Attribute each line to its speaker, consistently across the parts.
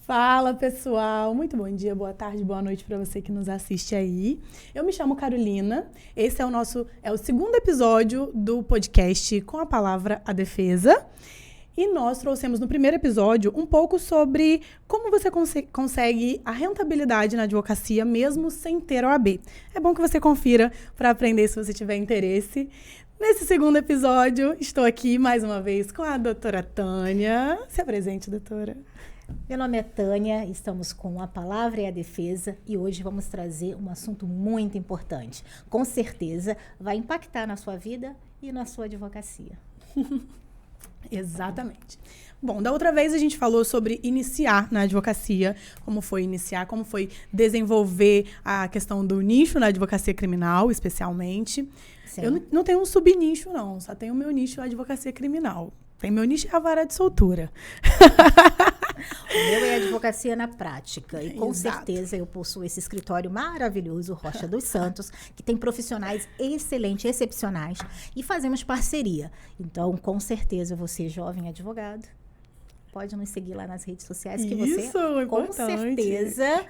Speaker 1: Fala, pessoal! Muito bom dia, boa tarde, boa noite para você que nos assiste aí. Eu me chamo Carolina. Esse é o segundo episódio do podcast Com a Palavra a Defesa. E nós trouxemos no primeiro episódio um pouco sobre como você consegue a rentabilidade na advocacia mesmo sem ter OAB. É bom que você confira para aprender se você tiver interesse. Nesse segundo episódio, estou aqui mais uma vez com a doutora Tânia. Se apresente, doutora.
Speaker 2: Meu nome é Tânia, estamos com a Palavra e a Defesa e hoje vamos trazer um assunto muito importante. Com certeza vai impactar na sua vida e na sua advocacia.
Speaker 1: Exatamente. Bom, da outra vez a gente falou sobre iniciar na advocacia, como foi iniciar, como foi desenvolver a questão do nicho na advocacia criminal, especialmente. Sim. Eu não tenho um subnicho, não, só tenho o meu nicho na advocacia criminal. Tem meu nicho é a vara de soltura.
Speaker 2: O meu é advocacia na prática. E com
Speaker 1: Exato.
Speaker 2: certeza eu possuo esse escritório maravilhoso, Rocha dos Santos, que tem profissionais excelentes, excepcionais, e fazemos parceria. Então, com certeza, você, jovem advogado, pode nos seguir lá nas redes sociais, que você, com certeza,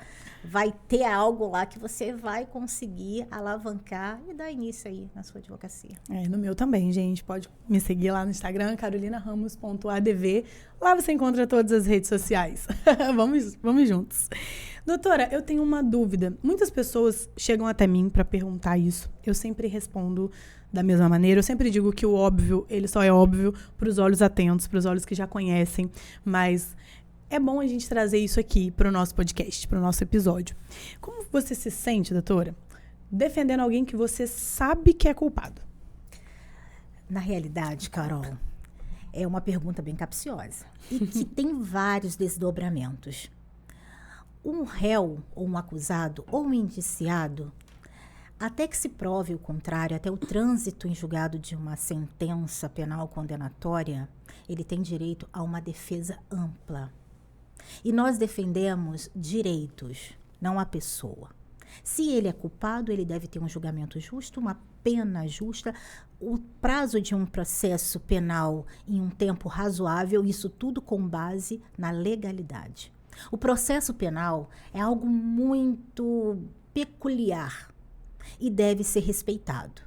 Speaker 2: vai ter algo lá que você vai conseguir alavancar e dar início aí na sua advocacia.
Speaker 1: No meu também, gente. Pode me seguir lá no Instagram, carolinaramos.adv. Lá você encontra todas as redes sociais. Vamos juntos. Doutora, eu tenho uma dúvida. Muitas pessoas chegam até mim para perguntar isso. Eu sempre respondo da mesma maneira. Eu sempre digo que o óbvio, ele só é óbvio para os olhos atentos, para os olhos que já conhecem, mas é bom a gente trazer isso aqui para o nosso podcast, para o nosso episódio. Como você se sente, doutora, defendendo alguém que você sabe que é culpado?
Speaker 2: Na realidade, Carol, é uma pergunta bem capciosa e que tem vários desdobramentos. Um réu, ou um acusado, ou um indiciado, até que se prove o contrário, até o trânsito em julgado de uma sentença penal condenatória, ele tem direito a uma defesa ampla. E nós defendemos direitos, não a pessoa. Se ele é culpado, ele deve ter um julgamento justo, uma pena justa, o prazo de um processo penal em um tempo razoável, isso tudo com base na legalidade. O processo penal é algo muito peculiar e deve ser respeitado.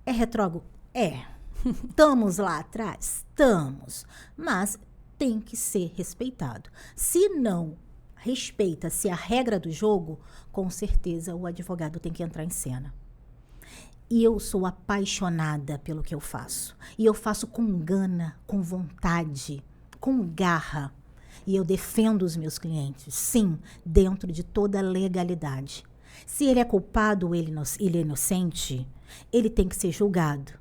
Speaker 2: É retrógrado? É. Estamos lá atrás? Estamos. Mas tem que ser respeitado. Se não respeita-se a regra do jogo, com certeza o advogado tem que entrar em cena. E eu sou apaixonada pelo que eu faço. E eu faço com gana, com vontade, com garra. E eu defendo os meus clientes, sim, dentro de toda a legalidade. Se ele é culpado ou ele é inocente, ele tem que ser julgado.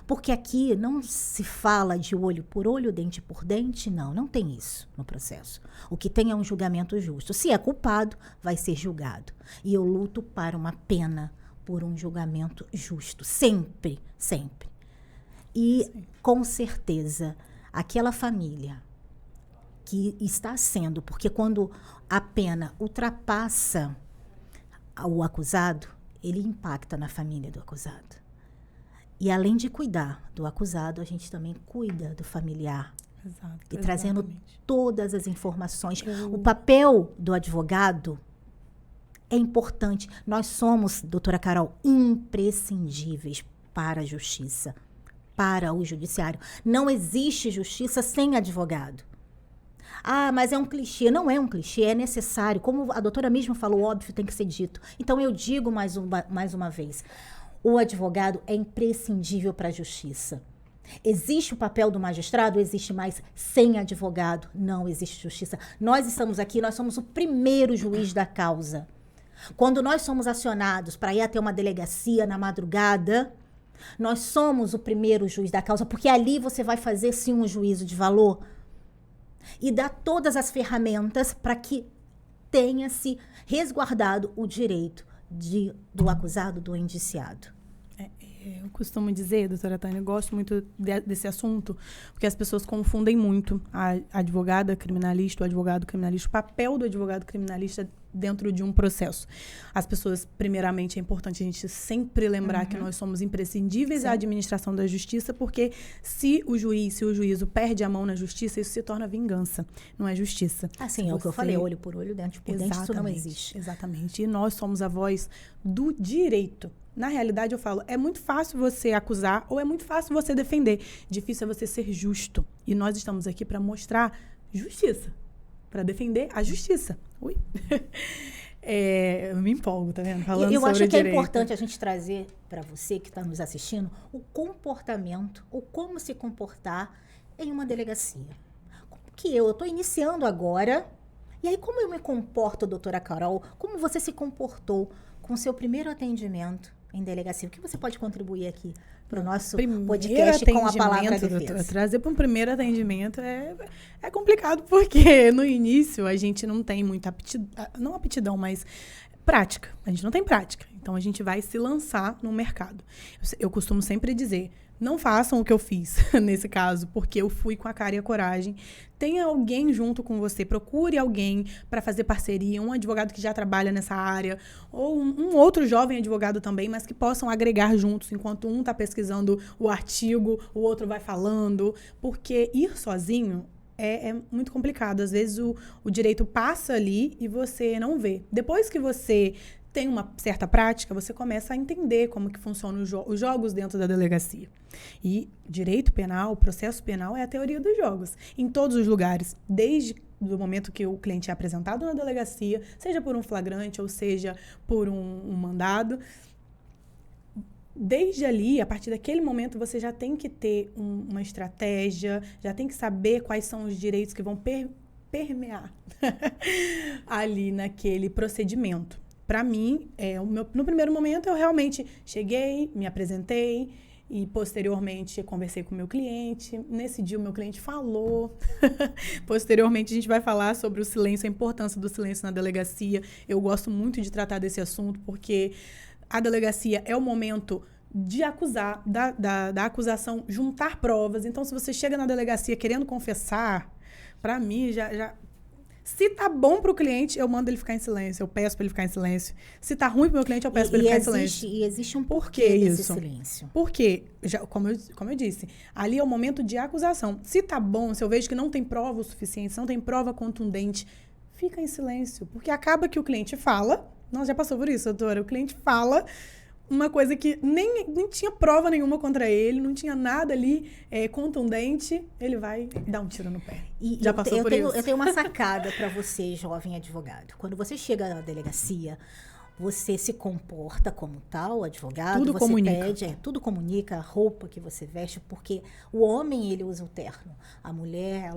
Speaker 2: Porque aqui não se fala de olho por olho, dente por dente, não tem isso no processo. O que tem é um julgamento justo. Se é culpado, vai ser julgado. E eu luto para uma pena, por um julgamento justo, sempre, sempre. E, com certeza, aquela família que está sendo, porque quando a pena ultrapassa o acusado, ele impacta na família do acusado. E além de cuidar do acusado, a gente também cuida do familiar.
Speaker 1: Exato,
Speaker 2: e trazendo todas as informações. O papel do advogado é importante. Nós somos, doutora Carol, imprescindíveis para a justiça, para o judiciário. Não existe justiça sem advogado. Ah, mas é um clichê. Não é um clichê, é necessário. Como a doutora mesmo falou, óbvio, tem que ser dito. Então, eu digo mais uma vez. O advogado é imprescindível para a justiça. Existe o papel do magistrado? Existe, mas sem advogado não existe justiça. Nós estamos aqui, nós somos o primeiro juiz da causa. Quando nós somos acionados para ir até uma delegacia na madrugada, nós somos o primeiro juiz da causa, porque ali você vai fazer, sim, um juízo de valor e dar todas as ferramentas para que tenha-se resguardado o direito do acusado, do indiciado.
Speaker 1: Eu costumo dizer, doutora Tânia, eu gosto muito desse assunto, porque as pessoas confundem muito a advogada criminalista, o advogado criminalista. O papel do advogado criminalista dentro de um processo. As pessoas, primeiramente, é importante a gente sempre lembrar que nós somos imprescindíveis à administração da justiça, porque se o juízo perde a mão na justiça, isso se torna vingança, não é justiça.
Speaker 2: Assim, é o que eu falei, olho por olho, dente por dente, isso não existe.
Speaker 1: Exatamente. E nós somos a voz do direito. Na realidade, eu falo, é muito fácil você acusar ou é muito fácil você defender. Difícil é você ser justo. E nós estamos aqui para mostrar justiça, para defender a justiça. Ui. Eu me empolgo, tá vendo? Falando
Speaker 2: eu acho que
Speaker 1: direito.
Speaker 2: É importante a gente trazer para você que está nos assistindo o comportamento, ou como se comportar em uma delegacia. Como que eu estou iniciando agora, e aí como eu me comporto, doutora Carol, como você se comportou com o seu primeiro atendimento em delegacia? O que você pode contribuir aqui para o nosso podcast com a palavra defesa?
Speaker 1: Trazer para um primeiro atendimento é complicado, porque no início a gente não tem muita aptidão, mas prática. A gente não tem prática. Então, a gente vai se lançar no mercado. Eu costumo sempre dizer, não façam o que eu fiz nesse caso, porque eu fui com a cara e a coragem. Tenha alguém junto com você, procure alguém para fazer parceria, um advogado que já trabalha nessa área, ou um outro jovem advogado também, mas que possam agregar juntos, enquanto um está pesquisando o artigo, o outro vai falando, porque ir sozinho é muito complicado. Às vezes o direito passa ali e você não vê. Depois que você tem uma certa prática, você começa a entender como que funcionam os jogos dentro da delegacia. E direito penal, processo penal é a teoria dos jogos. Em todos os lugares, desde o momento que o cliente é apresentado na delegacia, seja por um flagrante ou seja por um mandado, desde ali, a partir daquele momento, você já tem que ter uma estratégia, já tem que saber quais são os direitos que vão permear ali naquele procedimento. Para mim, no primeiro momento, eu realmente cheguei, me apresentei e, posteriormente, conversei com o meu cliente. Nesse dia, o meu cliente falou. Posteriormente, a gente vai falar sobre o silêncio, a importância do silêncio na delegacia. Eu gosto muito de tratar desse assunto, porque a delegacia é o momento de acusar, da acusação, juntar provas. Então, se você chega na delegacia querendo confessar, para mim, já se tá bom pro cliente, eu mando ele ficar em silêncio, eu peço para ele ficar em silêncio. Se tá ruim pro meu cliente, eu peço para ele ficar em silêncio.
Speaker 2: E existe um porquê desse silêncio.
Speaker 1: Porque, como eu disse, ali é o momento de acusação. Se tá bom, se eu vejo que não tem prova o suficiente, se não tem prova contundente, fica em silêncio. Porque acaba que o cliente fala, nós já passou por isso, doutora, o cliente fala uma coisa que nem tinha prova nenhuma contra ele, não tinha nada ali contundente, ele vai dar um tiro no pé. Já passou por isso?
Speaker 2: Eu tenho uma sacada para você, jovem advogado. Quando você chega na delegacia, você se comporta como tal, advogado,
Speaker 1: tudo
Speaker 2: você
Speaker 1: comunica.
Speaker 2: tudo comunica, a roupa que você veste, porque o homem, ele usa o terno. A mulher,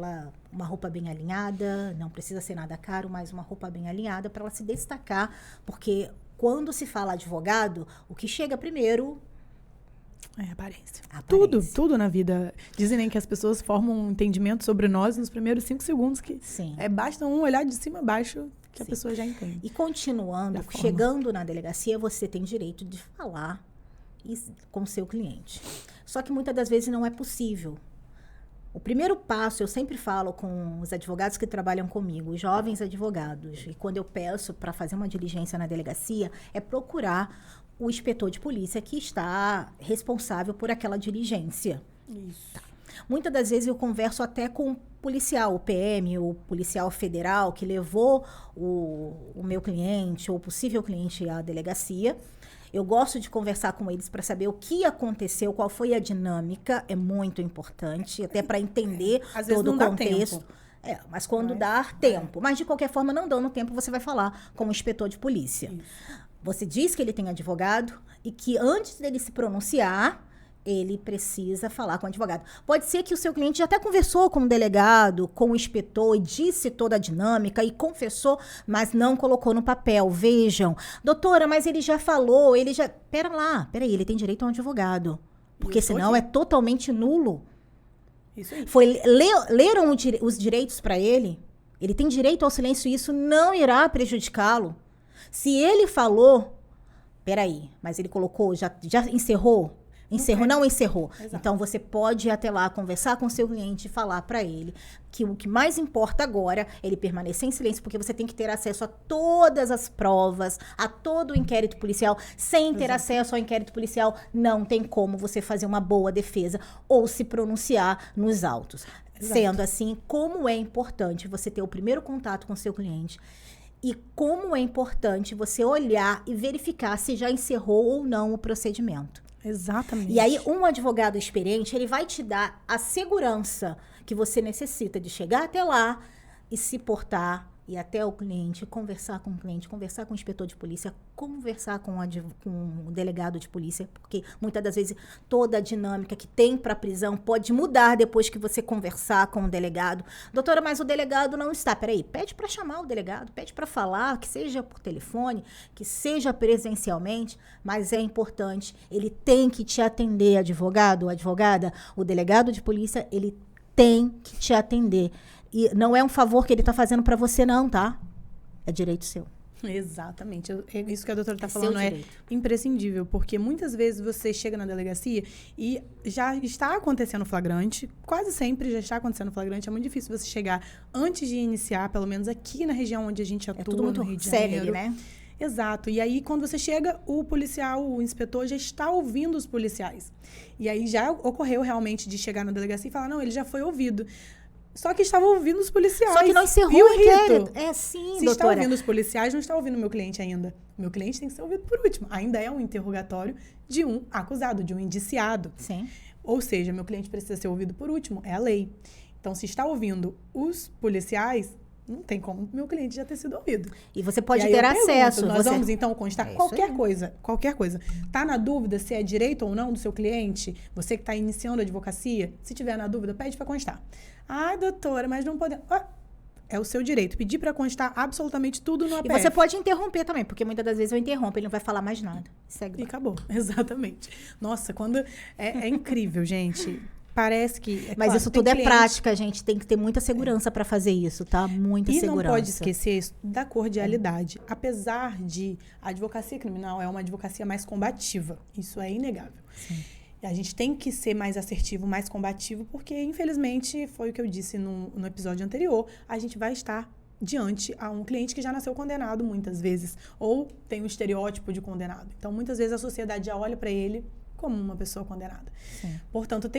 Speaker 2: uma roupa bem alinhada, não precisa ser nada caro, mas uma roupa bem alinhada para ela se destacar, porque quando se fala advogado, o que chega primeiro
Speaker 1: é aparência. Tudo na vida. Dizem nem que as pessoas formam um entendimento sobre nós nos primeiros 5 segundos, que basta um olhar de cima a baixo que a pessoa já entende.
Speaker 2: E continuando, chegando na delegacia, você tem direito de falar com o seu cliente. Só que muitas das vezes não é possível. O primeiro passo, eu sempre falo com os advogados que trabalham comigo, os jovens advogados, e quando eu peço para fazer uma diligência na delegacia, é procurar o inspetor de polícia que está responsável por aquela diligência.
Speaker 1: Isso.
Speaker 2: Tá. Muitas das vezes eu converso até com o policial, o PM, o policial federal, que levou o meu cliente ou possível cliente à delegacia. Eu gosto de conversar com eles para saber o que aconteceu, qual foi a dinâmica, é muito importante, até para entender todo o contexto. Mas quando dá tempo. Mas, de qualquer forma, não dando tempo, você vai falar com o inspetor de polícia. Isso. Você diz que ele tem advogado e que antes dele se pronunciar, ele precisa falar com o advogado. Pode ser que o seu cliente já até conversou com o delegado, com o inspetor, e disse toda a dinâmica e confessou, mas não colocou no papel. Vejam, doutora, mas ele já falou, Peraí, ele tem direito a um advogado. Porque senão é totalmente nulo.
Speaker 1: Isso aí.
Speaker 2: Leram os direitos para ele? Ele tem direito ao silêncio e isso não irá prejudicá-lo. Se ele falou, peraí, mas ele colocou, já encerrou? Encerrou, não encerrou.
Speaker 1: Exato.
Speaker 2: Então, você pode ir até lá, conversar com o seu cliente e falar para ele que o que mais importa agora é ele permanecer em silêncio, porque você tem que ter acesso a todas as provas, a todo o inquérito policial. Sem ter acesso ao inquérito policial, não tem como você fazer uma boa defesa ou se pronunciar nos autos.
Speaker 1: Exato.
Speaker 2: Sendo assim, como é importante você ter o primeiro contato com o seu cliente e como é importante você olhar e verificar se já encerrou ou não o procedimento.
Speaker 1: Exatamente.
Speaker 2: E aí, um advogado experiente, ele vai te dar a segurança que você necessita de chegar até lá e se portar, ir até o cliente, conversar com o cliente, conversar com o inspetor de polícia, conversar com o delegado de polícia, porque muitas das vezes toda a dinâmica que tem para a prisão pode mudar depois que você conversar com o delegado. Doutora, mas o delegado não está. Peraí, pede para chamar o delegado, pede para falar, que seja por telefone, que seja presencialmente, mas é importante, ele tem que te atender, advogado ou advogada, o delegado de polícia, ele tem que te atender. E não é um favor que ele está fazendo para você, não, tá? É direito seu.
Speaker 1: Exatamente. Isso que a doutora está
Speaker 2: É seu
Speaker 1: falando é
Speaker 2: direito.
Speaker 1: imprescindível, porque muitas vezes você chega na delegacia e já está acontecendo flagrante, quase sempre já está acontecendo flagrante, é muito difícil você chegar antes de iniciar, pelo menos aqui na região onde a gente atua,
Speaker 2: É tudo muito
Speaker 1: no Rio de
Speaker 2: sério,
Speaker 1: Janeiro.
Speaker 2: né?
Speaker 1: Exato. E aí, quando você chega, o policial, o inspetor já está ouvindo os policiais. E aí já ocorreu realmente de chegar na delegacia e falar, não, ele já foi ouvido. Só que estava ouvindo os policiais.
Speaker 2: Só que não encerrou
Speaker 1: E
Speaker 2: o
Speaker 1: o
Speaker 2: inquérito.
Speaker 1: rito?
Speaker 2: É sim,
Speaker 1: Se está
Speaker 2: doutora.
Speaker 1: ouvindo os policiais, não está ouvindo o meu cliente ainda. O meu cliente tem que ser ouvido por último. Ainda é um interrogatório de um acusado, de um indiciado.
Speaker 2: Sim.
Speaker 1: Ou seja, meu cliente precisa ser ouvido por último. É a lei. Então, se está ouvindo os policiais, não tem como meu cliente já ter sido ouvido.
Speaker 2: E você pode
Speaker 1: E aí
Speaker 2: ter
Speaker 1: eu pergunto,
Speaker 2: acesso.
Speaker 1: Nós
Speaker 2: você...
Speaker 1: vamos, então, constar
Speaker 2: É isso
Speaker 1: qualquer
Speaker 2: aí.
Speaker 1: coisa. Qualquer coisa. Tá na dúvida se é direito ou não do seu cliente? Você que está iniciando a advocacia? Se tiver na dúvida, pede para constar. Ah, doutora, mas não podemos... É o seu direito. Pedir para constar absolutamente tudo no APF.
Speaker 2: E você pode interromper também, porque muitas das vezes eu interrompo, ele não vai falar mais nada. Segue
Speaker 1: E
Speaker 2: lá.
Speaker 1: acabou. Exatamente. Nossa, quando... É incrível, gente. Parece que...
Speaker 2: Mas
Speaker 1: claro,
Speaker 2: isso
Speaker 1: tem
Speaker 2: tudo é
Speaker 1: cliente-
Speaker 2: prática, gente. Tem que ter muita segurança para fazer isso, tá? Muita
Speaker 1: E
Speaker 2: segurança.
Speaker 1: não pode esquecer isso da cordialidade. Apesar de a advocacia criminal é uma advocacia mais combativa. Isso é inegável.
Speaker 2: Sim.
Speaker 1: E a gente tem que ser mais assertivo, mais combativo, porque, infelizmente, foi o que eu disse no episódio anterior, a gente vai estar diante a um cliente que já nasceu condenado, muitas vezes, ou tem um estereótipo de condenado. Então, muitas vezes, a sociedade já olha para ele como uma pessoa condenada.
Speaker 2: Sim.
Speaker 1: Portanto,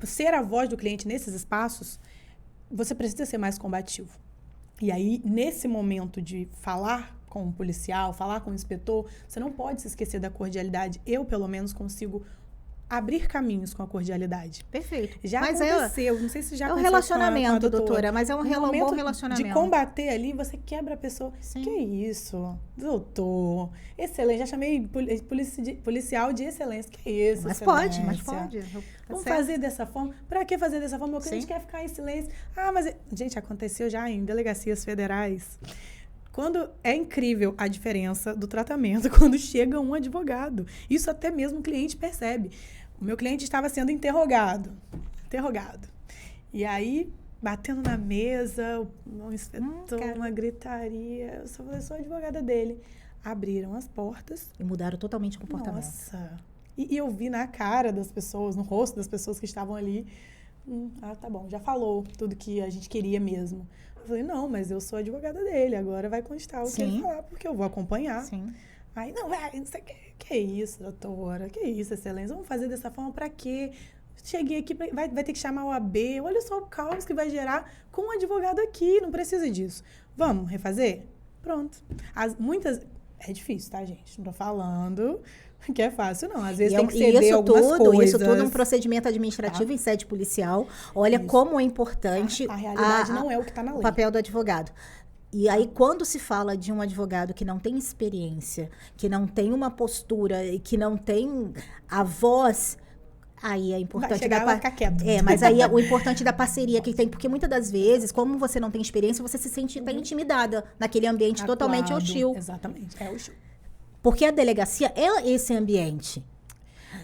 Speaker 1: ser a voz do cliente nesses espaços, você precisa ser mais combativo. E aí, nesse momento de falar com o policial, falar com o inspetor, você não pode se esquecer da cordialidade. Eu, pelo menos, consigo abrir caminhos com a cordialidade.
Speaker 2: Perfeito.
Speaker 1: Já
Speaker 2: Mas
Speaker 1: aconteceu, não sei se já
Speaker 2: é um
Speaker 1: aconteceu
Speaker 2: relacionamento,
Speaker 1: com a
Speaker 2: doutora, mas é um
Speaker 1: No
Speaker 2: bom
Speaker 1: momento
Speaker 2: relacionamento.
Speaker 1: de combater ali, você quebra a pessoa.
Speaker 2: Sim.
Speaker 1: Que isso, doutor? Excelente, já chamei policial de excelência. Que isso,
Speaker 2: Mas
Speaker 1: excelência?
Speaker 2: pode.
Speaker 1: Vamos fazer dessa forma? Pra que fazer dessa forma? Meu cliente
Speaker 2: Sim.
Speaker 1: quer ficar em silêncio. Ah, mas... Gente, aconteceu já em delegacias federais. Quando é incrível a diferença do tratamento quando chega um advogado. Isso até mesmo o cliente percebe. O meu cliente estava sendo interrogado. E aí, batendo na mesa, um inspetor, uma gritaria. Eu só falei, sou advogada dele. Abriram as portas.
Speaker 2: E mudaram totalmente o comportamento.
Speaker 1: Nossa. E eu vi na cara das pessoas, no rosto das pessoas que estavam ali. Tá bom, já falou tudo que a gente queria mesmo. Eu falei, não, mas eu sou advogada dele, agora vai constar o que ele falar, porque eu vou acompanhar.
Speaker 2: Sim.
Speaker 1: Aí, não, não sei o que é isso, doutora? Que isso, excelência? Vamos fazer dessa forma pra quê? Cheguei aqui, vai ter que chamar o AB. Olha só o caos que vai gerar com um advogado aqui, não precisa disso. Vamos refazer? Pronto. É difícil, tá, gente? Não tô falando que é fácil, não. Às vezes tem que ceder algumas coisas.
Speaker 2: Isso tudo é um procedimento administrativo em sede policial. Olha como é importante
Speaker 1: A realidade não é o que está na lei.
Speaker 2: o papel do advogado. E aí, quando se fala de um advogado que não tem experiência, que não tem uma postura e que não tem a voz, aí é importante...
Speaker 1: Vai chegar, vai ficar quieto.
Speaker 2: Mas aí é o importante da parceria que tem, porque muitas das vezes, como você não tem experiência, você se sente até intimidada naquele ambiente totalmente hostil.
Speaker 1: Exatamente, é hostil.
Speaker 2: Porque a delegacia é esse ambiente.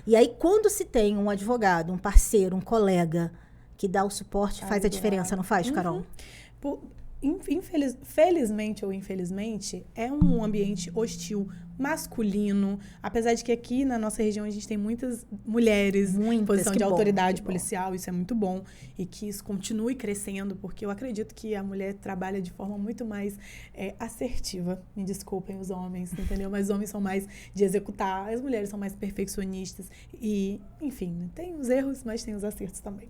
Speaker 2: E aí, quando se tem um advogado, um parceiro, um colega que dá o suporte, faz a diferença, não faz, Carol?
Speaker 1: Felizmente ou infelizmente, é um ambiente hostil masculino, apesar de que aqui na nossa região a gente tem muitas mulheres em posição de autoridade policial, isso é muito bom, e que isso continue crescendo, porque eu acredito que a mulher trabalha de forma muito mais assertiva, me desculpem os homens, entendeu? Mas os homens são mais de executar, as mulheres são mais perfeccionistas, e enfim, tem os erros, mas tem os acertos também.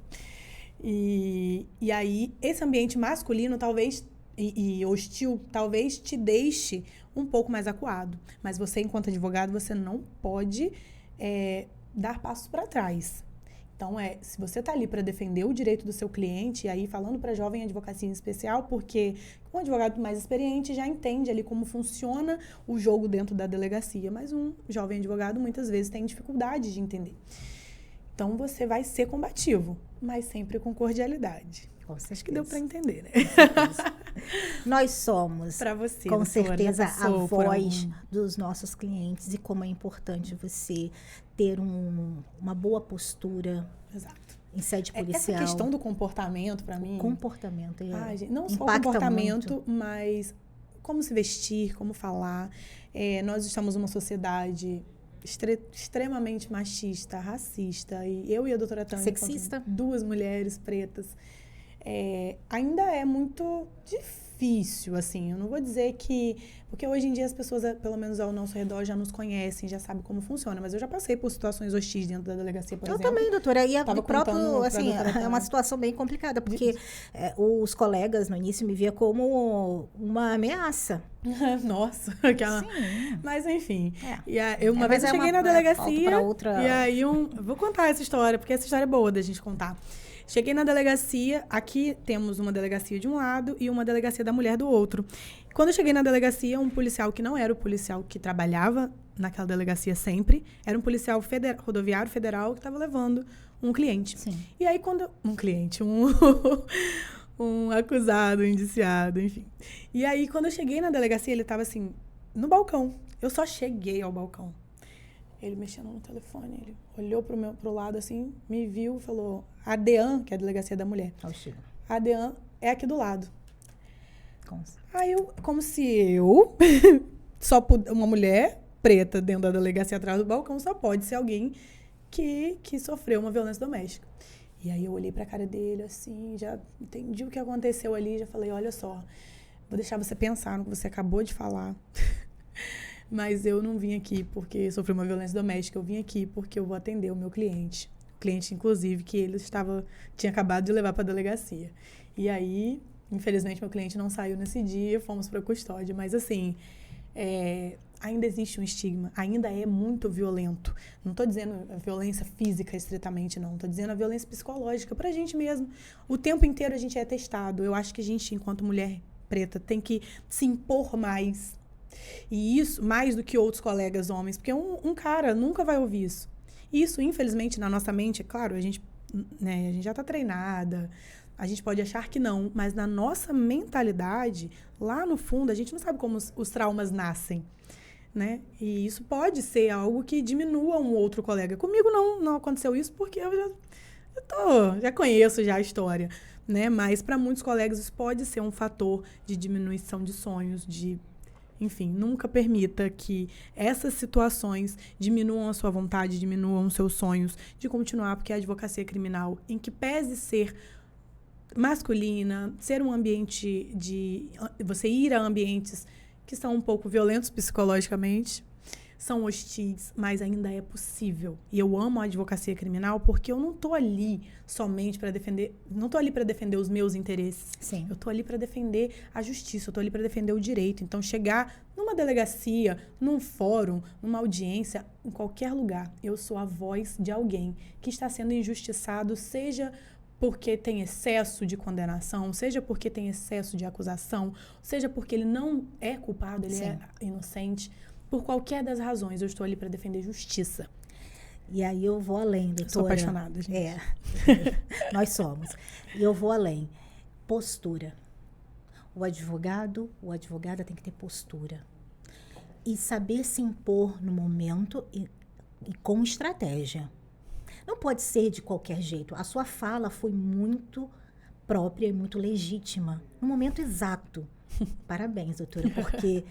Speaker 1: E aí, esse ambiente masculino talvez e hostil, talvez te deixe um pouco mais acuado. Mas você, enquanto advogado, você não pode dar passos para trás. Então, se você está ali para defender o direito do seu cliente, e aí falando para jovem advocacia em especial, porque um advogado mais experiente já entende ali como funciona o jogo dentro da delegacia, mas um jovem advogado muitas vezes tem dificuldade de entender. Então, você vai ser combativo, mas sempre com cordialidade. Acho que deu para entender, né?
Speaker 2: Nós somos,
Speaker 1: pra você,
Speaker 2: com certeza, a voz
Speaker 1: um...
Speaker 2: dos nossos clientes e como é importante você ter uma boa postura.
Speaker 1: Exato.
Speaker 2: Em sede policial.
Speaker 1: Essa questão do comportamento, para mim...
Speaker 2: Comportamento,
Speaker 1: gente, não só o comportamento, mas como se vestir, como falar. Nós estamos numa sociedade extremamente machista, racista, e eu e a doutora Tânia,
Speaker 2: sexista,
Speaker 1: duas mulheres pretas, ainda é muito difícil, assim. Eu não vou dizer que... Porque hoje em dia as pessoas, pelo menos ao nosso redor, já nos conhecem, já sabem como funciona. Mas eu já passei por situações hostis dentro da delegacia, por exemplo.
Speaker 2: Eu também, doutora. E o próprio, assim, é uma situação bem complicada. Porque os colegas, no início, me via como uma ameaça.
Speaker 1: Nossa.
Speaker 2: Sim.
Speaker 1: Mas, enfim. Uma vez eu cheguei na delegacia... E aí, vou contar essa história, porque essa história é boa da gente contar. Cheguei na delegacia, aqui temos uma delegacia de um lado e uma delegacia da mulher do outro. Quando eu cheguei na delegacia, um policial que não era o policial que trabalhava naquela delegacia sempre, era um policial rodoviário federal que estava levando um cliente.
Speaker 2: Sim.
Speaker 1: E aí quando... Um cliente, um acusado, um indiciado, enfim. E aí quando eu cheguei na delegacia, ele estava assim, no balcão. Eu só cheguei ao balcão. Ele mexendo no telefone, ele olhou pro lado assim, me viu e falou, a DEAN, que é a delegacia da mulher. A DEAN é aqui do lado. Aí como se eu, uma mulher preta dentro da delegacia atrás do balcão, só pode ser alguém que sofreu uma violência doméstica. E aí eu olhei pra cara dele assim, já entendi o que aconteceu ali, já falei, olha só, vou deixar você pensar no que você acabou de falar. Mas eu não vim aqui porque sofri uma violência doméstica, eu vim aqui porque eu vou atender o meu cliente. O cliente, inclusive, que ele tinha acabado de levar para a delegacia. E aí, infelizmente, meu cliente não saiu nesse dia, fomos para a custódia. Mas, assim, ainda existe um estigma, ainda é muito violento. Não estou dizendo a violência física estritamente, não. Estou dizendo a violência psicológica para a gente mesmo. O tempo inteiro a gente é testado. Eu acho que a gente, enquanto mulher preta, tem que se impor mais. E isso, mais do que outros colegas homens, porque um cara nunca vai ouvir isso. Isso, infelizmente, na nossa mente, é claro, a gente já está treinada, a gente pode achar que não, mas na nossa mentalidade, lá no fundo, a gente não sabe como os traumas nascem, né? E isso pode ser algo que diminua um outro colega. Comigo não aconteceu isso, porque eu já conheço já a história, né? Mas para muitos colegas isso pode ser um fator de diminuição de sonhos, enfim, nunca permita que essas situações diminuam a sua vontade, diminuam os seus sonhos de continuar, porque a advocacia criminal, em que pese ser masculina, ser um ambiente você ir a ambientes que são um pouco violentos psicologicamente, são hostis, mas ainda é possível. E eu amo a advocacia criminal porque eu não estou ali somente para defender... Não estou ali para defender os meus interesses.
Speaker 2: Sim.
Speaker 1: Eu estou ali para defender a justiça, eu estou ali para defender o direito. Então, chegar numa delegacia, num fórum, numa audiência, em qualquer lugar, eu sou a voz de alguém que está sendo injustiçado, seja porque tem excesso de condenação, seja porque tem excesso de acusação, seja porque ele não é culpado, ele é inocente. Por qualquer das razões, eu estou ali para defender justiça.
Speaker 2: E aí eu vou além, doutora.
Speaker 1: Sou apaixonada, gente.
Speaker 2: Nós somos. E eu vou além. Postura. O advogado, ou a advogada tem que ter postura. E saber se impor no momento e com estratégia. Não pode ser de qualquer jeito. A sua fala foi muito própria e muito legítima. No momento exato. Parabéns, doutora, porque...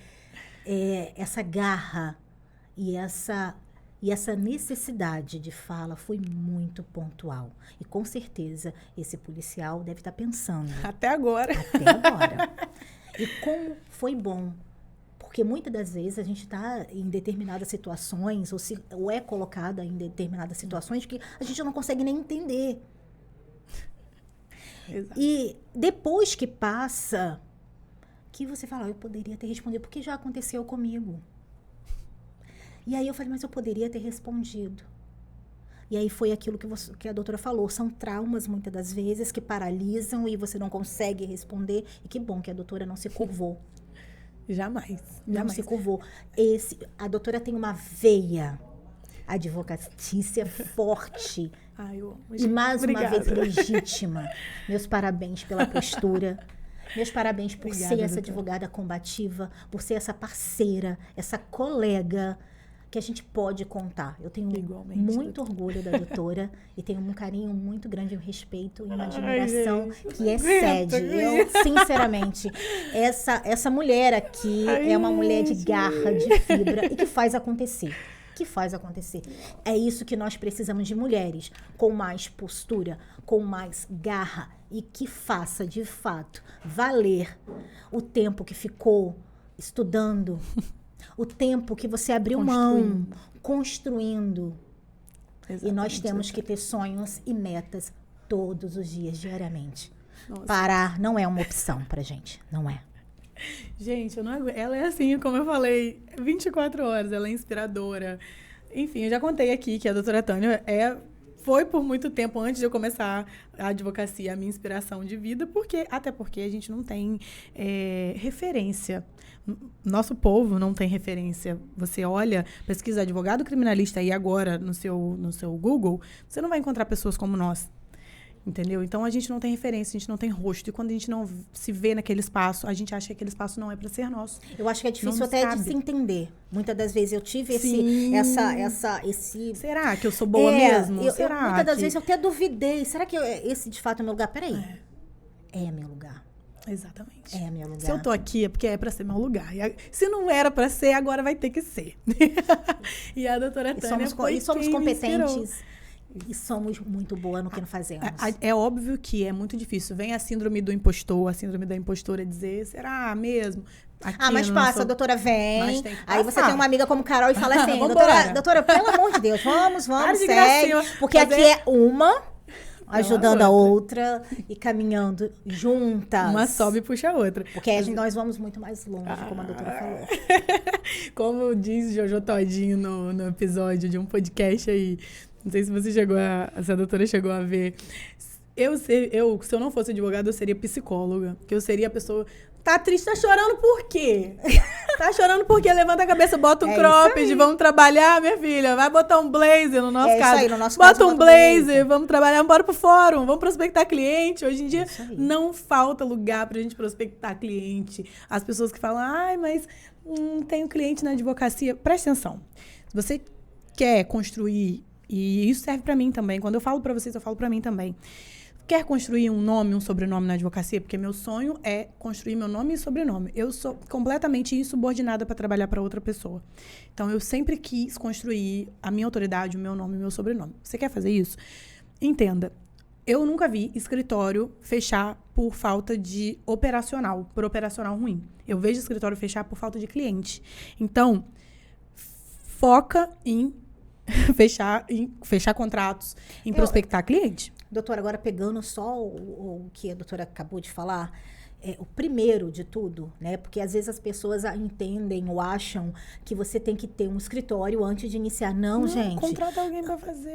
Speaker 2: essa garra E essa necessidade de fala foi muito pontual. E com certeza esse policial deve estar pensando.
Speaker 1: Até agora.
Speaker 2: Até agora. E como foi bom. Porque muitas das vezes a gente está em determinadas situações, ou é colocada em determinadas situações que a gente não consegue nem entender.
Speaker 1: Exato.
Speaker 2: E depois que passa, que você fala, eu poderia ter respondido, porque já aconteceu comigo. E aí eu falei, mas eu poderia ter respondido. E aí foi aquilo que a doutora falou, são traumas muitas das vezes que paralisam e você não consegue responder. E que bom que a doutora não se curvou.
Speaker 1: Jamais.
Speaker 2: Não se curvou. A doutora tem uma veia advocatícia forte.
Speaker 1: Ai, eu amo,
Speaker 2: E mais
Speaker 1: obrigada.
Speaker 2: uma vez legítima. Meus parabéns pela postura. Meus parabéns por
Speaker 1: Obrigada,
Speaker 2: ser essa
Speaker 1: doutora.
Speaker 2: advogada combativa, por ser essa parceira, essa colega que a gente pode contar. Eu tenho
Speaker 1: Igualmente,
Speaker 2: muito orgulho da doutora e tenho um carinho muito grande, um respeito e uma admiração
Speaker 1: gente,
Speaker 2: que
Speaker 1: não
Speaker 2: excede.
Speaker 1: aguento
Speaker 2: Eu, sinceramente, essa mulher aqui é uma mulher de garra, de fibra e que faz acontecer. É isso que nós precisamos de mulheres com mais postura, com mais garra e que faça, de fato, valer o tempo que ficou estudando, o tempo que você abriu mão, construindo. E nós
Speaker 1: Exatamente,
Speaker 2: temos
Speaker 1: doutora.
Speaker 2: que ter sonhos e metas todos os dias, diariamente.
Speaker 1: Nossa.
Speaker 2: Parar não é uma opção pra gente, não é.
Speaker 1: Gente, eu não aguento. Ela é assim, como eu falei, 24 horas, ela é inspiradora. Enfim, eu já contei aqui que a doutora Tânia foi por muito tempo, antes de eu começar a advocacia, a minha inspiração de vida, até porque a gente não tem referência. Nosso povo não tem referência. Você olha, pesquisa advogado criminalista aí agora no seu Google, você não vai encontrar pessoas como nós. Entendeu? Então, a gente não tem referência, a gente não tem rosto. E quando a gente não se vê naquele espaço, a gente acha que aquele espaço não é para ser nosso.
Speaker 2: Eu acho que é difícil
Speaker 1: Não
Speaker 2: até
Speaker 1: sabe.
Speaker 2: de se entender. Muitas das vezes eu tive
Speaker 1: Sim.
Speaker 2: esse...
Speaker 1: Será que eu sou boa mesmo?
Speaker 2: Muitas das
Speaker 1: que...
Speaker 2: vezes eu até duvidei. Será que esse de fato é meu lugar? Peraí. É meu lugar.
Speaker 1: Exatamente.
Speaker 2: É meu lugar.
Speaker 1: Se eu tô aqui é porque é para ser meu lugar. Se não era para ser, agora vai ter que ser. E a doutora Tânia
Speaker 2: E somos
Speaker 1: quem me inspirou.
Speaker 2: competentes. E somos muito boas no que fazemos.
Speaker 1: É óbvio que é muito difícil. Vem a síndrome do impostor, a síndrome da impostora dizer, será mesmo? Aqui
Speaker 2: mas
Speaker 1: no
Speaker 2: passa,
Speaker 1: nosso-
Speaker 2: a doutora
Speaker 1: Mas
Speaker 2: vem.
Speaker 1: tem que
Speaker 2: Aí você
Speaker 1: passar.
Speaker 2: tem uma amiga como Carol e fala assim,
Speaker 1: Vambora.
Speaker 2: doutora, pelo amor de Deus, vamos,
Speaker 1: Para de
Speaker 2: segue.
Speaker 1: gracinha.
Speaker 2: Porque
Speaker 1: Fazer-
Speaker 2: aqui é uma ajudando a
Speaker 1: outra.
Speaker 2: outra e caminhando juntas.
Speaker 1: Uma sobe e puxa a outra.
Speaker 2: Porque aí nós vamos muito mais longe, como a doutora falou.
Speaker 1: Como diz Jojo Todinho no episódio de um podcast aí, não sei se a doutora chegou a ver. Se eu não fosse advogada, eu seria psicóloga. Que eu seria a pessoa... Tá triste, tá chorando por quê? Tá chorando por quê? Levanta a cabeça, bota um
Speaker 2: É
Speaker 1: cropped,
Speaker 2: isso aí.
Speaker 1: vamos trabalhar, minha filha. Vai botar um blazer no nosso
Speaker 2: É isso
Speaker 1: caso.
Speaker 2: aí, no nosso
Speaker 1: bota
Speaker 2: caso,
Speaker 1: um
Speaker 2: bota um
Speaker 1: blazer,
Speaker 2: blazer.
Speaker 1: vamos trabalhar, bora pro fórum, vamos prospectar cliente. Hoje em dia
Speaker 2: Isso aí.
Speaker 1: não falta lugar pra gente prospectar cliente. As pessoas que falam, ai, mas tenho cliente na advocacia. Presta atenção. Se você quer construir, e isso serve pra mim também, quando eu falo pra vocês, eu falo pra mim também. Quer construir um nome, um sobrenome na advocacia? Porque meu sonho é construir meu nome e sobrenome. Eu sou completamente insubordinada para trabalhar para outra pessoa. Então, eu sempre quis construir a minha autoridade, o meu nome e o meu sobrenome. Você quer fazer isso? Entenda. Eu nunca vi escritório fechar por falta de operacional, por operacional ruim. Eu vejo escritório fechar por falta de cliente. Então, foca em fechar contratos, em prospectar cliente.
Speaker 2: Doutora, agora pegando só o que a doutora acabou de falar, o primeiro de tudo, né? Porque às vezes as pessoas entendem ou acham que você tem que ter um escritório antes de iniciar. Não, gente.
Speaker 1: Contrata alguém para fazer.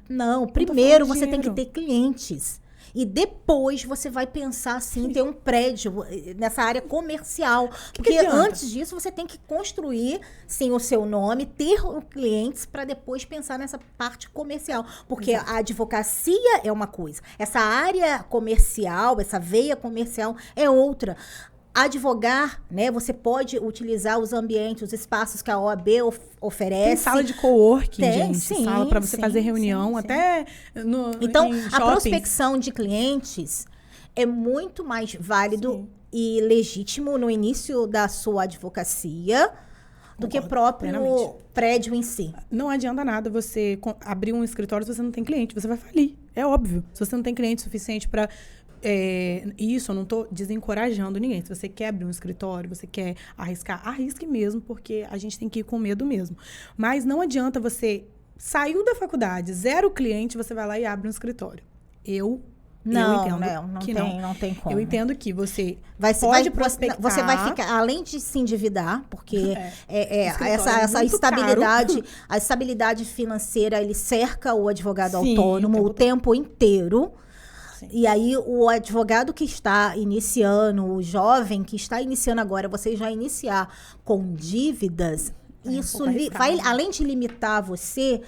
Speaker 2: Não,
Speaker 1: tô
Speaker 2: primeiro
Speaker 1: falando
Speaker 2: você tem que
Speaker 1: dinheiro.
Speaker 2: ter clientes. E depois você vai pensar, sim, em ter um prédio nessa área comercial. Porque
Speaker 1: adianta?
Speaker 2: antes disso, você tem que construir, sim, o seu nome, ter clientes para depois pensar nessa parte comercial. Porque a advocacia é uma coisa. Essa área comercial, essa veia comercial é outra. Advogar, né? Você pode utilizar os ambientes, os espaços que a OAB oferece.
Speaker 1: Tem sala de coworking,
Speaker 2: Tem,
Speaker 1: gente.
Speaker 2: sim,
Speaker 1: Sala para você
Speaker 2: sim,
Speaker 1: fazer
Speaker 2: sim,
Speaker 1: reunião,
Speaker 2: sim.
Speaker 1: até
Speaker 2: Então,
Speaker 1: em
Speaker 2: a
Speaker 1: shoppings.
Speaker 2: prospecção de clientes é muito mais válido
Speaker 1: Sim.
Speaker 2: e legítimo no início da sua advocacia do que o
Speaker 1: Concordo
Speaker 2: próprio
Speaker 1: plenamente.
Speaker 2: prédio em si.
Speaker 1: Não adianta nada você abrir um escritório se você não tem cliente. Você vai falir. É óbvio. Se você não tem cliente suficiente para... isso, eu não estou desencorajando ninguém. Se você quer abrir um escritório, você quer arriscar, arrisque mesmo, porque a gente tem que ir com medo mesmo. Mas não adianta você... Saiu da faculdade, 0 cliente, você vai lá e abre um escritório. Eu entendo que
Speaker 2: não tem como.
Speaker 1: Eu entendo que você
Speaker 2: pode
Speaker 1: prospectar.
Speaker 2: Você vai ficar, além de se endividar, porque
Speaker 1: Escritório
Speaker 2: essa
Speaker 1: muito
Speaker 2: estabilidade,
Speaker 1: caro.
Speaker 2: a estabilidade financeira, ele cerca o advogado
Speaker 1: Sim,
Speaker 2: autônomo o tempo inteiro.
Speaker 1: Sim.
Speaker 2: E aí, o advogado que está iniciando, o jovem que está iniciando agora, você já iniciar com dívidas, isso
Speaker 1: pouco arriscado, né?
Speaker 2: além de limitar você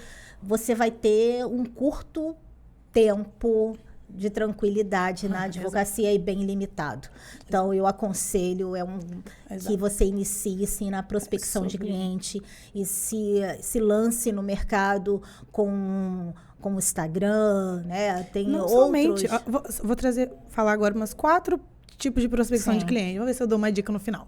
Speaker 2: vai ter um curto tempo de tranquilidade na advocacia e bem limitado. Então, eu aconselho que você inicie sim, na prospecção de cliente e se lance no mercado com o Instagram, né? Tem
Speaker 1: Não
Speaker 2: outros...
Speaker 1: somente. Vou falar agora umas 4 tipos de prospecção
Speaker 2: Sim.
Speaker 1: de cliente. Vamos ver se eu dou uma dica no final.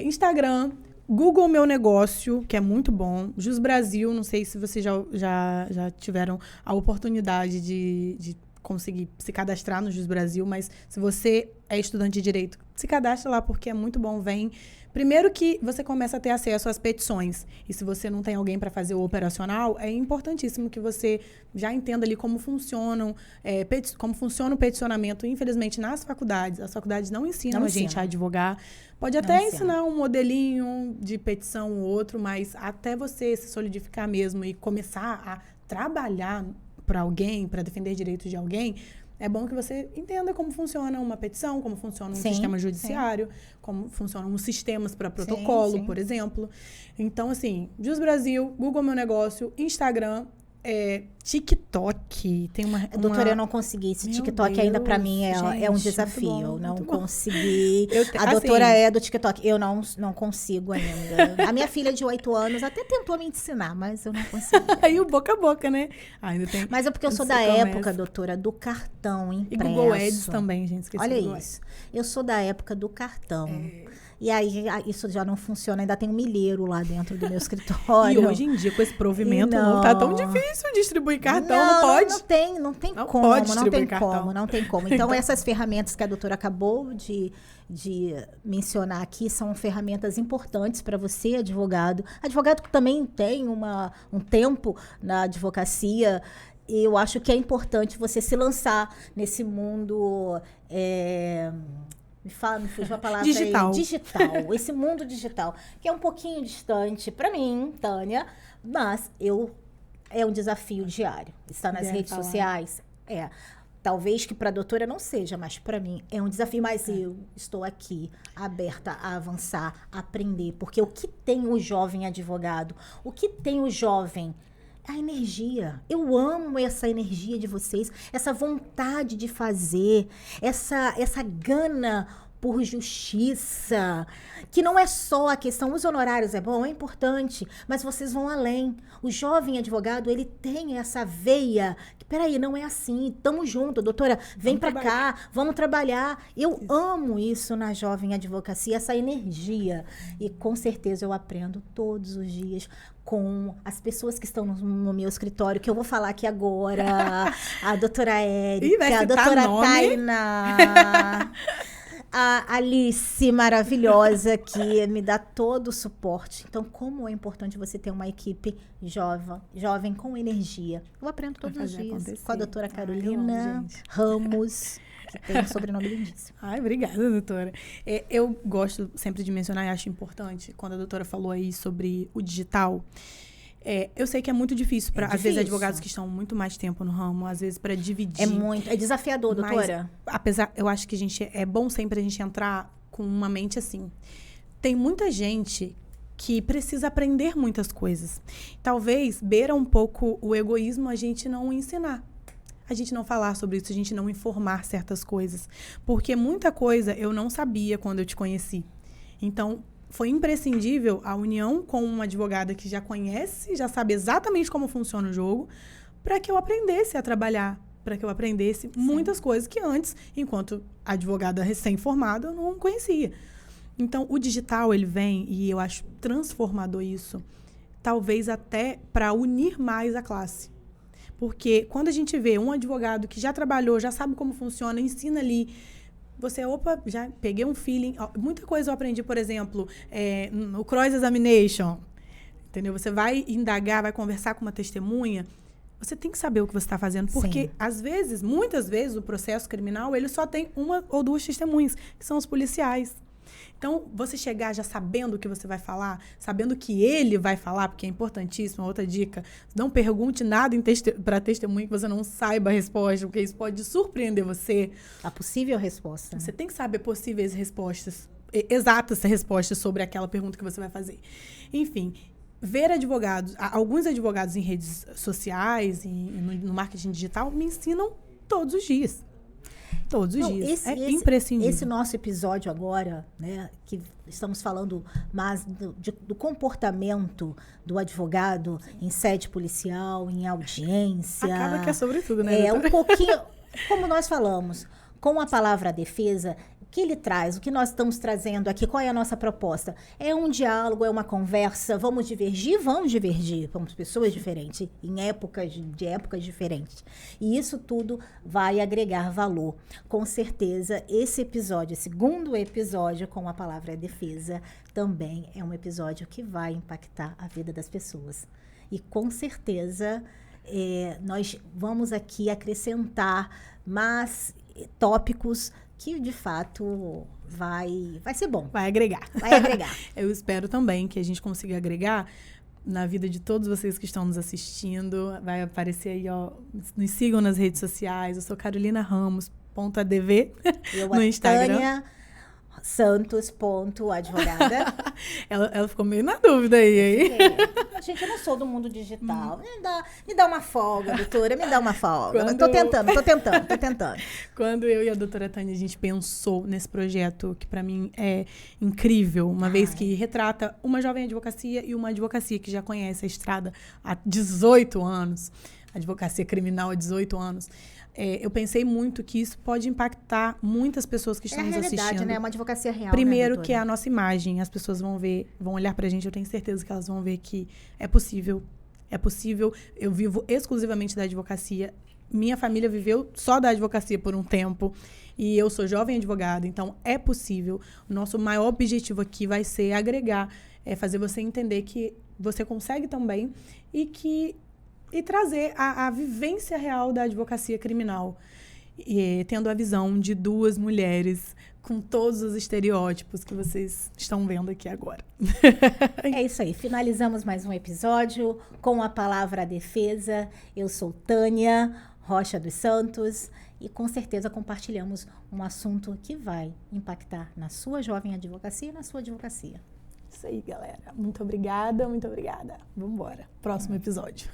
Speaker 1: Instagram, Google Meu Negócio, que é muito bom. Jus Brasil, não sei se vocês já tiveram a oportunidade de conseguir se cadastrar no Jus Brasil, mas se você é estudante de direito, se cadastra lá porque é muito bom. Primeiro que você começa a ter acesso às petições. E se você não tem alguém para fazer o operacional, é importantíssimo que você já entenda ali como funciona o peticionamento. Infelizmente, nas faculdades, as faculdades não ensinam a gente a advogar. Pode até ensinar um modelinho de petição ou outro, mas até você se solidificar mesmo e começar a trabalhar para alguém, para defender direitos de alguém, é bom que você entenda como funciona uma petição, como funciona um sistema judiciário, como funcionam os sistemas para protocolo, por exemplo. Então, assim, Jus Brasil, Google Meu Negócio, Instagram, TikTok. Tem uma...
Speaker 2: Doutora, eu não consegui. Esse TikTok
Speaker 1: Deus,
Speaker 2: ainda para mim
Speaker 1: gente,
Speaker 2: é um desafio.
Speaker 1: bom,
Speaker 2: eu não
Speaker 1: muito bom.
Speaker 2: consegui. A doutora é do TikTok. Eu não consigo ainda. A minha filha de 8 anos até tentou me ensinar, mas eu não consigo.
Speaker 1: Aí o boca a boca, né? Ainda tem...
Speaker 2: Mas é porque eu sou da época, doutora, do cartão impresso.
Speaker 1: E Google Ads também, gente. Esqueci.
Speaker 2: Olha isso. Eu sou da época do cartão. E aí, isso já não funciona. Ainda tem um milheiro lá dentro do meu escritório.
Speaker 1: E hoje em dia, com esse provimento, não tá tão difícil distribuir cartão, não pode?
Speaker 2: Não tem como. Então, essas ferramentas que a doutora acabou de mencionar aqui são ferramentas importantes para você, advogado. Advogado que também tem um tempo na advocacia. Eu acho que é importante você se lançar nesse mundo... me fugiu a palavra
Speaker 1: digital.
Speaker 2: Digital. Esse mundo digital, que é um pouquinho distante para mim, Tânia, mas é um desafio diário. Estar nas redes sociais talvez que para a doutora não seja, mas para mim é um desafio. Mas eu estou aqui aberta a avançar, a aprender, porque o que tem o jovem advogado, o que tem o jovem... A energia. Eu amo essa energia de vocês, essa vontade de fazer, essa gana por justiça, que não é só a questão, os honorários é bom, é importante, mas vocês vão além. O jovem advogado, ele tem essa veia, que peraí, não é assim, tamo junto, doutora, vem pra cá, vamos trabalhar. Eu amo isso na jovem advocacia, essa energia, e com certeza eu aprendo todos os dias com as pessoas que estão no meu escritório, que eu vou falar aqui agora, a doutora Érica, a doutora Tainá, a Alice maravilhosa, que me dá todo o suporte. Então, como é importante você ter uma equipe jovem com energia. Eu aprendo todos os dias com a doutora Carolina Ramos, que tem um sobrenome lindíssimo.
Speaker 1: Ai, obrigada, doutora. Eu gosto sempre de mencionar e acho importante, quando a doutora falou aí sobre o digital, eu sei que é muito difícil para, às vezes, advogados que estão muito mais tempo no ramo, às vezes, para dividir.
Speaker 2: É desafiador, doutora.
Speaker 1: Mas, eu acho que é bom sempre a gente entrar com uma mente assim. Tem muita gente que precisa aprender muitas coisas. Talvez beira um pouco o egoísmo a gente não ensinar. A gente não falar sobre isso, a gente não informar certas coisas. Porque muita coisa eu não sabia quando eu te conheci. Então, foi imprescindível a união com uma advogada que já conhece, já sabe exatamente como funciona o jogo, para que eu aprendesse a trabalhar, para que eu aprendesse muitas coisas que antes, enquanto advogada recém-formada, eu não conhecia. Então, o digital, ele vem, e eu acho transformador isso, talvez até para unir mais a classe. Porque quando a gente vê um advogado que já trabalhou, já sabe como funciona, ensina ali, você, opa, já peguei um feeling. Muita coisa eu aprendi, por exemplo, no cross-examination, entendeu? Você vai indagar, vai conversar com uma testemunha, você tem que saber o que você está fazendo. Porque,
Speaker 2: Sim.
Speaker 1: às vezes, muitas vezes, o processo criminal, ele só tem uma ou duas testemunhas, que são os policiais. Então, você chegar já sabendo o que você vai falar, sabendo o que ele vai falar, porque é importantíssimo, outra dica, não pergunte nada para testemunha que você não saiba a resposta, porque isso pode surpreender você.
Speaker 2: A possível resposta.
Speaker 1: Você tem que saber possíveis respostas, exatas respostas sobre aquela pergunta que você vai fazer. Enfim, ver advogados, alguns advogados em redes sociais, no marketing digital, me ensinam todos os dias. Todos os dias. É imprescindível.
Speaker 2: Esse nosso episódio agora, né, que estamos falando mais do comportamento do advogado em sede policial, em audiência.
Speaker 1: Acaba que é sobre tudo, né?
Speaker 2: É um pouquinho, como nós falamos, com a palavra defesa, o que ele traz, o que nós estamos trazendo aqui, qual é a nossa proposta? É um diálogo, é uma conversa, vamos divergir, somos pessoas diferentes, em épocas diferentes. E isso tudo vai agregar valor. Com certeza, esse episódio, esse segundo episódio com a palavra defesa, também é um episódio que vai impactar a vida das pessoas. E com certeza, nós vamos aqui acrescentar mais tópicos que, de fato, vai ser bom.
Speaker 1: Vai agregar.
Speaker 2: Vai agregar.
Speaker 1: Eu espero também que a gente consiga agregar na vida de todos vocês que estão nos assistindo. Vai aparecer aí, ó. Nos sigam nas redes sociais. Eu sou carolinaramos.adv no Instagram.
Speaker 2: Tânia Santos.advogada.
Speaker 1: Ela ficou meio na dúvida aí, hein?
Speaker 2: Gente, eu não sou do mundo digital. Me dá uma folga, doutora, me dá uma folga. Tô tentando.
Speaker 1: Quando eu e a doutora Tânia, a gente pensou nesse projeto, que para mim é incrível, uma vez que retrata uma jovem advocacia e uma advocacia que já conhece a estrada há 18 anos, advocacia criminal há 18 anos, eu pensei muito que isso pode impactar muitas pessoas que estão nos assistindo.
Speaker 2: Né? É uma advocacia real,
Speaker 1: Primeiro,
Speaker 2: né,
Speaker 1: que é a nossa imagem. As pessoas vão olhar pra gente, eu tenho certeza que elas vão ver que é possível. É possível. Eu vivo exclusivamente da advocacia. Minha família viveu só da advocacia por um tempo. E eu sou jovem advogada, então é possível. O nosso maior objetivo aqui vai ser agregar, fazer você entender que você consegue também e trazer a vivência real da advocacia criminal, tendo a visão de duas mulheres com todos os estereótipos que vocês estão vendo aqui agora.
Speaker 2: É isso aí, finalizamos mais um episódio com a palavra defesa. Eu sou Tânia Rocha dos Santos e com certeza compartilhamos um assunto que vai impactar na sua jovem advocacia e na sua advocacia.
Speaker 1: Isso aí, galera. Muito obrigada, muito obrigada. Vamos embora. Próximo episódio.